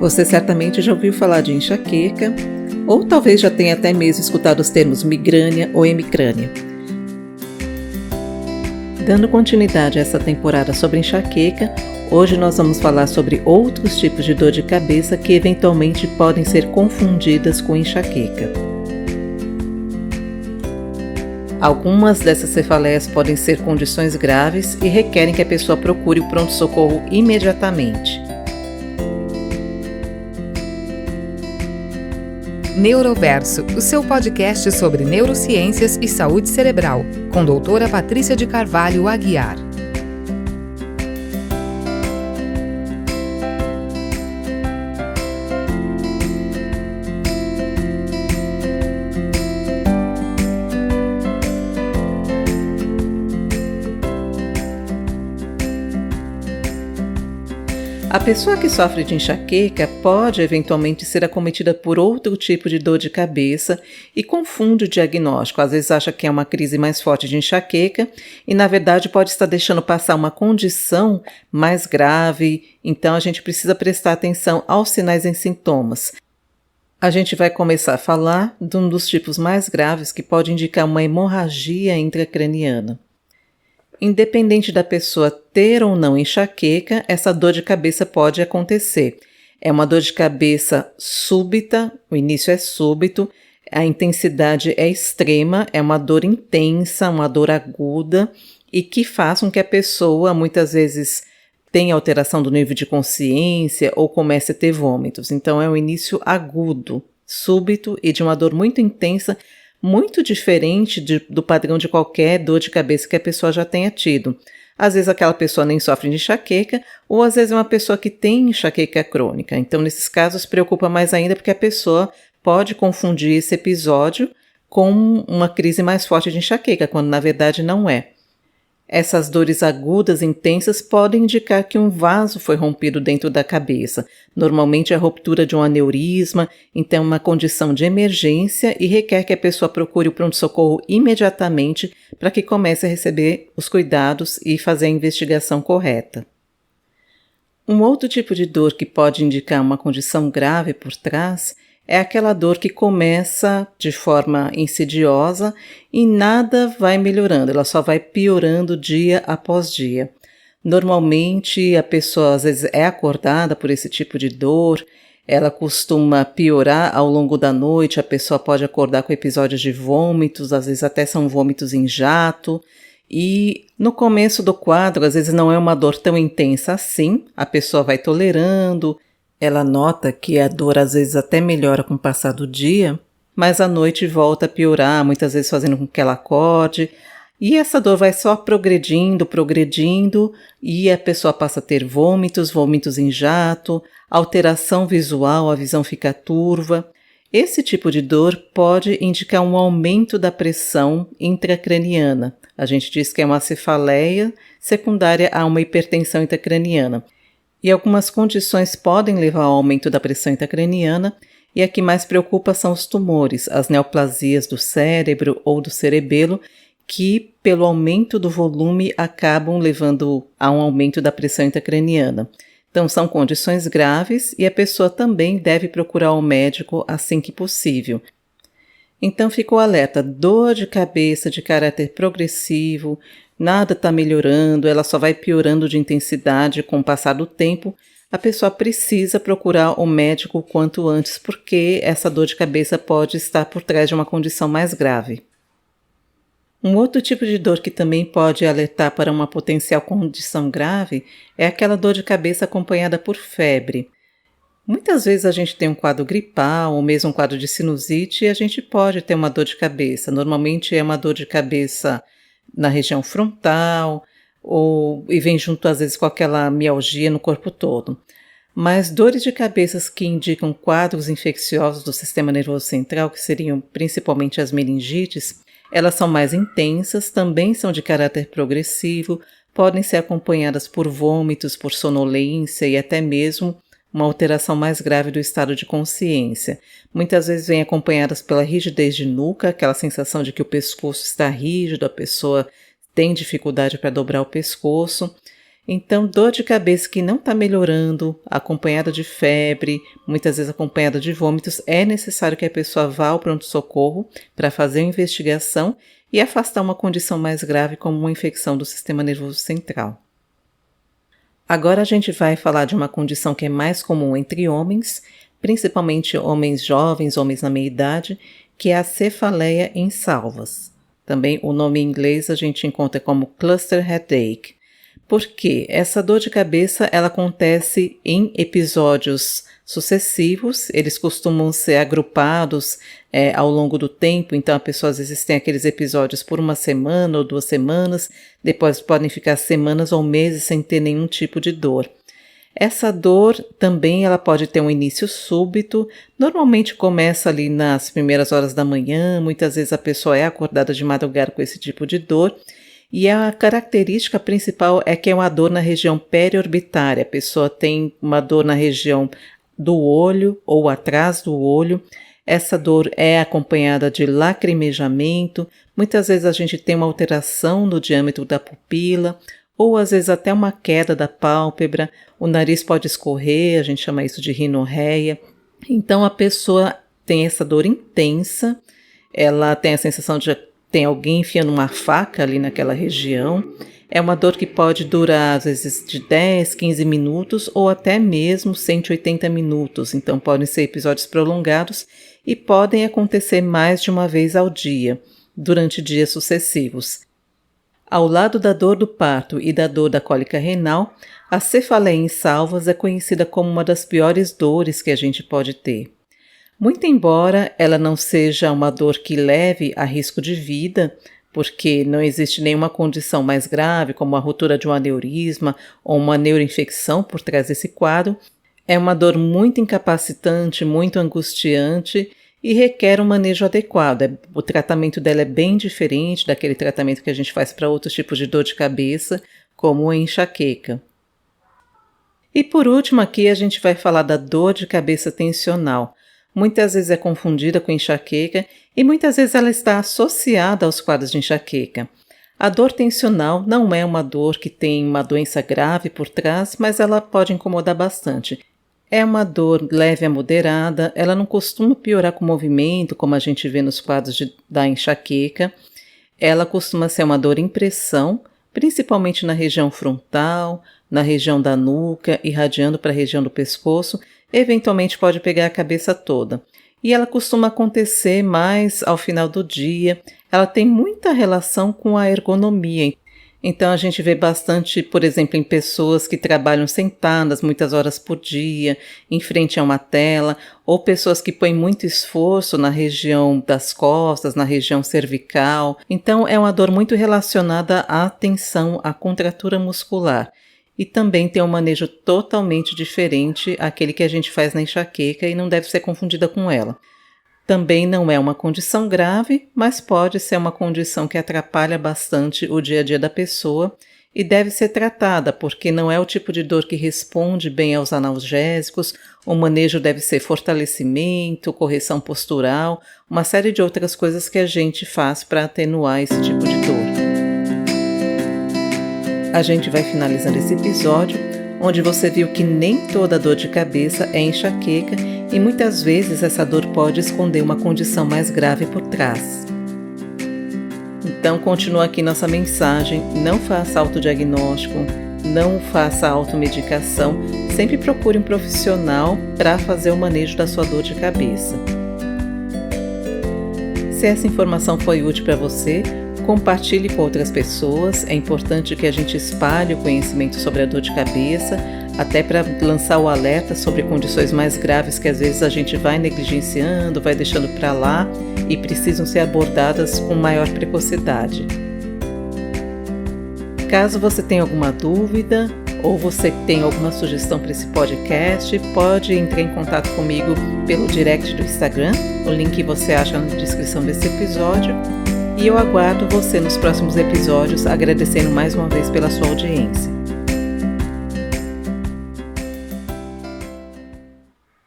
Você certamente já ouviu falar de enxaqueca, ou talvez já tenha até mesmo escutado os termos migrânia ou hemicrânia. Dando continuidade a essa temporada sobre enxaqueca, hoje nós vamos falar sobre outros tipos de dor de cabeça que eventualmente podem ser confundidas com enxaqueca. Algumas dessas cefaleias podem ser condições graves e requerem que a pessoa procure o pronto-socorro imediatamente. Neuroverso, o seu podcast sobre neurociências e saúde cerebral, com doutora Patrícia de Carvalho Aguiar. A pessoa que sofre de enxaqueca pode eventualmente ser acometida por outro tipo de dor de cabeça e confunde o diagnóstico. Às vezes acha que é uma crise mais forte de enxaqueca e, na verdade, pode estar deixando passar uma condição mais grave. Então, a gente precisa prestar atenção aos sinais e sintomas. A gente vai começar a falar de um dos tipos mais graves que pode indicar uma hemorragia intracraniana. Independente da pessoa ter ou não enxaqueca, essa dor de cabeça pode acontecer. É uma dor de cabeça súbita, o início é súbito, a intensidade é extrema, é uma dor intensa, uma dor aguda e que faz com que a pessoa muitas vezes tenha alteração do nível de consciência ou comece a ter vômitos. Então é um início agudo, súbito e de uma dor muito intensa, muito diferente do padrão de qualquer dor de cabeça que a pessoa já tenha tido. Às vezes aquela pessoa nem sofre de enxaqueca, ou às vezes é uma pessoa que tem enxaqueca crônica. Então, nesses casos, preocupa mais ainda porque a pessoa pode confundir esse episódio com uma crise mais forte de enxaqueca, quando na verdade não é. Essas dores agudas intensas podem indicar que um vaso foi rompido dentro da cabeça. Normalmente é a ruptura de um aneurisma, então é uma condição de emergência e requer que a pessoa procure o pronto-socorro imediatamente para que comece a receber os cuidados e fazer a investigação correta. Um outro tipo de dor que pode indicar uma condição grave por trás é aquela dor que começa de forma insidiosa e nada vai melhorando, ela só vai piorando dia após dia. Normalmente a pessoa às vezes é acordada por esse tipo de dor, ela costuma piorar ao longo da noite, a pessoa pode acordar com episódios de vômitos, às vezes até são vômitos em jato. E no começo do quadro, às vezes não é uma dor tão intensa assim, a pessoa vai tolerando. Ela nota que a dor às vezes até melhora com o passar do dia, mas à noite volta a piorar, muitas vezes fazendo com que ela acorde. E essa dor vai só progredindo, e a pessoa passa a ter vômitos em jato, alteração visual, a visão fica turva. Esse tipo de dor pode indicar um aumento da pressão intracraniana. A gente diz que é uma cefaleia secundária a uma hipertensão intracraniana. E algumas condições podem levar ao aumento da pressão intracraniana, e a que mais preocupa são os tumores, as neoplasias do cérebro ou do cerebelo, que, pelo aumento do volume, acabam levando a um aumento da pressão intracraniana. Então, são condições graves e a pessoa também deve procurar o médico assim que possível. Então, ficou alerta: dor de cabeça de caráter progressivo, nada está melhorando, ela só vai piorando de intensidade com o passar do tempo. A pessoa precisa procurar o médico o quanto antes, porque essa dor de cabeça pode estar por trás de uma condição mais grave. Um outro tipo de dor que também pode alertar para uma potencial condição grave é aquela dor de cabeça acompanhada por febre. Muitas vezes a gente tem um quadro gripal ou mesmo um quadro de sinusite e a gente pode ter uma dor de cabeça. Normalmente é uma dor de cabeça na região frontal e vem junto às vezes com aquela mialgia no corpo todo. Mas dores de cabeças que indicam quadros infecciosos do sistema nervoso central, que seriam principalmente as meningites, elas são mais intensas, também são de caráter progressivo, podem ser acompanhadas por vômitos, por sonolência e até mesmo uma alteração mais grave do estado de consciência. Muitas vezes vêm acompanhadas pela rigidez de nuca, aquela sensação de que o pescoço está rígido, a pessoa tem dificuldade para dobrar o pescoço. Então, dor de cabeça que não está melhorando, acompanhada de febre, muitas vezes acompanhada de vômitos, é necessário que a pessoa vá ao pronto-socorro para fazer uma investigação e afastar uma condição mais grave como uma infecção do sistema nervoso central. Agora a gente vai falar de uma condição que é mais comum entre homens, principalmente homens jovens, homens na meia-idade, que é a cefaleia em salvas. Também o nome em inglês a gente encontra como cluster headache. Porque essa dor de cabeça ela acontece em episódios sucessivos, eles costumam ser agrupados ao longo do tempo, então a pessoa às vezes tem aqueles episódios por uma semana ou 2 semanas, depois podem ficar semanas ou meses sem ter nenhum tipo de dor. Essa dor também ela pode ter um início súbito, normalmente começa ali nas primeiras horas da manhã, muitas vezes a pessoa é acordada de madrugada com esse tipo de dor, e a característica principal é que é uma dor na região periorbitária, a pessoa tem uma dor na região do olho ou atrás do olho. Essa dor é acompanhada de lacrimejamento, muitas vezes a gente tem uma alteração no diâmetro da pupila, ou às vezes até uma queda da pálpebra, o nariz pode escorrer, a gente chama isso de rinorreia. Então a pessoa tem essa dor intensa, ela tem a sensação de tem alguém enfiando uma faca ali naquela região. É uma dor que pode durar às vezes de 10, 15 minutos ou até mesmo 180 minutos. Então podem ser episódios prolongados e podem acontecer mais de uma vez ao dia, durante dias sucessivos. Ao lado da dor do parto e da dor da cólica renal, a cefaleia em salvas é conhecida como uma das piores dores que a gente pode ter. Muito embora ela não seja uma dor que leve a risco de vida, porque não existe nenhuma condição mais grave, como a ruptura de um aneurisma ou uma neuroinfecção por trás desse quadro, é uma dor muito incapacitante, muito angustiante e requer um manejo adequado. O tratamento dela é bem diferente daquele tratamento que a gente faz para outros tipos de dor de cabeça, como a enxaqueca. E por último aqui a gente vai falar da dor de cabeça tensional. Muitas vezes é confundida com enxaqueca e muitas vezes ela está associada aos quadros de enxaqueca. A dor tensional não é uma dor que tem uma doença grave por trás, mas ela pode incomodar bastante. É uma dor leve a moderada, ela não costuma piorar com o movimento, como a gente vê nos quadros da enxaqueca. Ela costuma ser uma dor em pressão, principalmente na região frontal, na região da nuca, irradiando para a região do pescoço. Eventualmente pode pegar a cabeça toda. E ela costuma acontecer mais ao final do dia. Ela tem muita relação com a ergonomia. Então a gente vê bastante, por exemplo, em pessoas que trabalham sentadas muitas horas por dia, em frente a uma tela, ou pessoas que põem muito esforço na região das costas, na região cervical. Então é uma dor muito relacionada à tensão, à contratura muscular. E também tem um manejo totalmente diferente àquele que a gente faz na enxaqueca e não deve ser confundida com ela. Também não é uma condição grave, mas pode ser uma condição que atrapalha bastante o dia a dia da pessoa e deve ser tratada, porque não é o tipo de dor que responde bem aos analgésicos. O manejo deve ser fortalecimento, correção postural, uma série de outras coisas que a gente faz para atenuar esse tipo de dor. A gente vai finalizando esse episódio, onde você viu que nem toda dor de cabeça é enxaqueca e muitas vezes essa dor pode esconder uma condição mais grave por trás. Então continua aqui nossa mensagem, não faça autodiagnóstico, não faça automedicação, sempre procure um profissional para fazer o manejo da sua dor de cabeça. Se essa informação foi útil para você, compartilhe com outras pessoas. É importante que a gente espalhe o conhecimento sobre a dor de cabeça, até para lançar o alerta sobre condições mais graves que às vezes a gente vai negligenciando, vai deixando para lá e precisam ser abordadas com maior precocidade. Caso você tenha alguma dúvida ou você tenha alguma sugestão para esse podcast, pode entrar em contato comigo pelo direct do Instagram, o link você acha na descrição desse episódio. E eu aguardo você nos próximos episódios, agradecendo mais uma vez pela sua audiência.